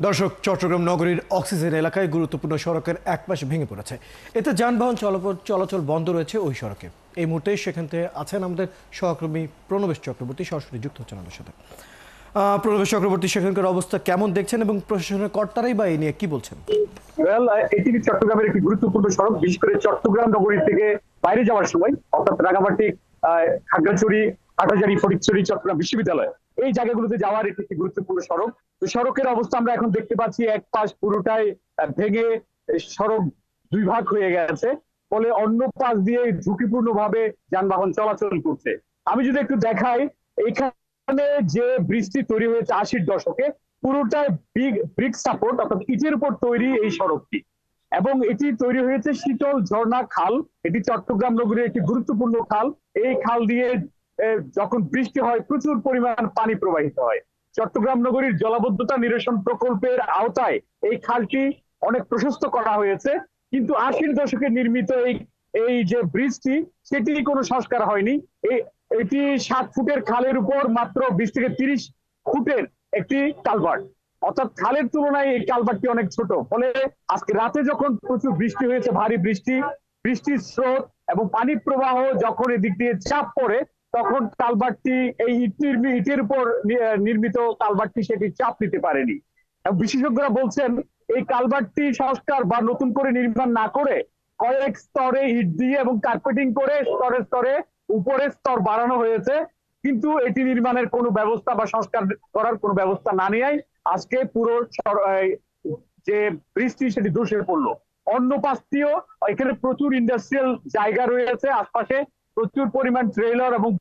দর্শক, চট্টগ্রাম নগরীর অক্সিজেন এলাকায় গুরুত্বপূর্ণ সড়কের এক পাশ ভেঙে পড়েছে। এতে যানবাহন চলাচল বন্ধ রয়েছে ওই সড়কে। এই মুহূর্তে সেখান থেকে আছেন আমাদের সহকর্মী প্রণবেশ চক্রবর্তী, সরাসরি যুক্ত হচ্ছেন আমাদের সাথে। প্রণবেশ চক্রবর্তী, সেখানকার অবস্থা কেমন দেখছেন এবং প্রশাসনের কর্তারাই বা এই নিয়ে কি বলছেন? এটি চট্টগ্রামের একটি গুরুত্বপূর্ণ সড়ক, বিশেষ করে চট্টগ্রাম নগরী থেকে বাইরে যাওয়ার সময়, অর্থাৎ রাঙামাটি, খাগড়াছড়ি, হাটহাজারী, ফটিকছড়ি, চট্টগ্রাম বিশ্ববিদ্যালয়, এই জায়গাগুলোতে যাওয়ার একটি গুরুত্বপূর্ণ সড়ক। তো সড়কের অবস্থা আমরা এখন দেখতে পাচ্ছি, এক পাশ পুরোটাই ভেঙে সড়ক দুই ভাগ হয়ে গেছে, ফলে অন্য পাশ দিয়ে ঝুঁকিপূর্ণ ভাবে যানবাহন চলাচল করছে। আমি যদি একটু দেখাই, এখানে যে বৃষ্টি তৈরি হয়েছে 80-র দশকে, পুরোটাই ব্রিক সাপোর্ট, অর্থাৎ ইটের উপর তৈরি এই সড়কটি, এবং এটি তৈরি হয়েছে শীতল ঝর্ণা খাল। এটি চট্টগ্রাম নগরীর একটি গুরুত্বপূর্ণ খাল। এই খাল দিয়ে যখন বৃষ্টি হয় প্রচুর পরিমাণ পানি প্রবাহিত হয়। চট্টগ্রাম নগরীর জলাবদ্ধতা নিরসন প্রকল্পের আওতায় এই খালটি অনেক প্রশস্ত করা হয়েছে, কিন্তু 80-র দশকে নির্মিত এই যে ব্রিজটি, সেটি কোনো সংস্কার হয়নি। এটি 7 ফুটের খালের উপর মাত্র 20 থেকে 30 ফুটের একটি কালভার্ট, অর্থাৎ খালের তুলনায় এই কালভার্টটি অনেক ছোট। ফলে আজকে রাতে যখন প্রচুর বৃষ্টি হয়েছে, ভারী বৃষ্টির স্রোত এবং পানি প্রবাহ যখন এদিক দিয়ে চাপ পড়ে, তখন কালভার্টটি, এই ইটের উপর নির্মিত কালভার্টটি, সেটি চাপ নিতে পারেনি। বিশেষজ্ঞরা বলছেন এই কালভার্টটি সংস্কার বা নতুন করে নির্মাণ না করে কয়েক স্তরে ইট দিয়ে এবং কার্পেটিং করে স্তরে স্তরে উপরের স্তর বাড়ানো হয়েছে, কিন্তু এটি নির্মাণের কোনো ব্যবস্থা বা সংস্কার করার কোনো ব্যবস্থা না নেয় আজকে পুরো যে বৃষ্টি, সেটি ধসে পড়লো। অন্য পাশটিও, এখানে প্রচুর ইন্ডাস্ট্রিয়াল জায়গা রয়েছে, আশপাশে প্রচুর পরিমাণ ট্রেলার এবং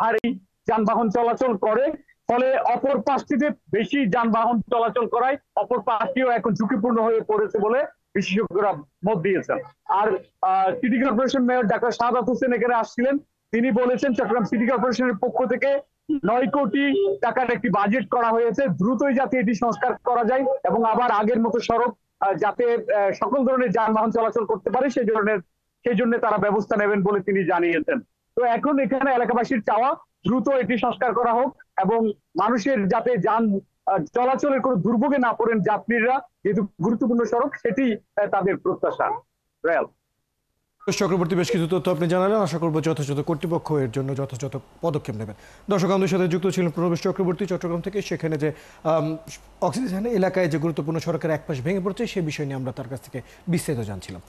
ভারী যানবাহন চলাচল করে, ফলে অপর পাশটিতে বেশি যানবাহন চলাচল করায় অপর পাশটিও এখন ঝুঁকিপূর্ণ হয়ে পড়েছে বলে বিশেষজ্ঞরা মত দিয়েছেন। আর city corporation mayor doctor Shahadat Hossain এখানে আসছিলেন। তিনি বলেছেন চট্টগ্রাম সিটি কর্পোরেশনের পক্ষ থেকে 9 কোটি টাকার একটি বাজেট করা হয়েছে, দ্রুতই যাতে এটি সংস্কার করা যায় এবং আবার আগের মতো সড়ক যাতে সকল ধরনের যানবাহন চলাচল করতে পারে, সেই জন্য তারা ব্যবস্থা নেবেন বলে তিনি জানিয়েছেন। তো এখন এখানে এলাকাবাসীর চাওয়া, দ্রুত এটি সংস্কার করা হোক এবং মানুষের যাতে যান চলাচলের কোনো দুর্ভোগে না পড়েন যাত্রীরা, যেহেতু গুরুত্বপূর্ণ সড়ক, সেটি তাদের প্রত্যাশা। রেল চক্রবর্তী, বেশ কিছু তথ্য আপনি জানালেন। আশা করবো যথাযথ কর্তৃপক্ষ এর জন্য যথাযথ পদক্ষেপ নেবেন। দর্শক, আমাদের সাথে যুক্ত ছিলেন প্রণবেশ চক্রবর্তী চট্টগ্রাম থেকে। সেখানে যে অক্সিজেন এলাকায় যে গুরুত্বপূর্ণ সড়কের এক পাশ ভেঙে পড়ছে, সে বিষয় নিয়ে আমরা তার কাছ থেকে বিস্তারিত জানছিলাম।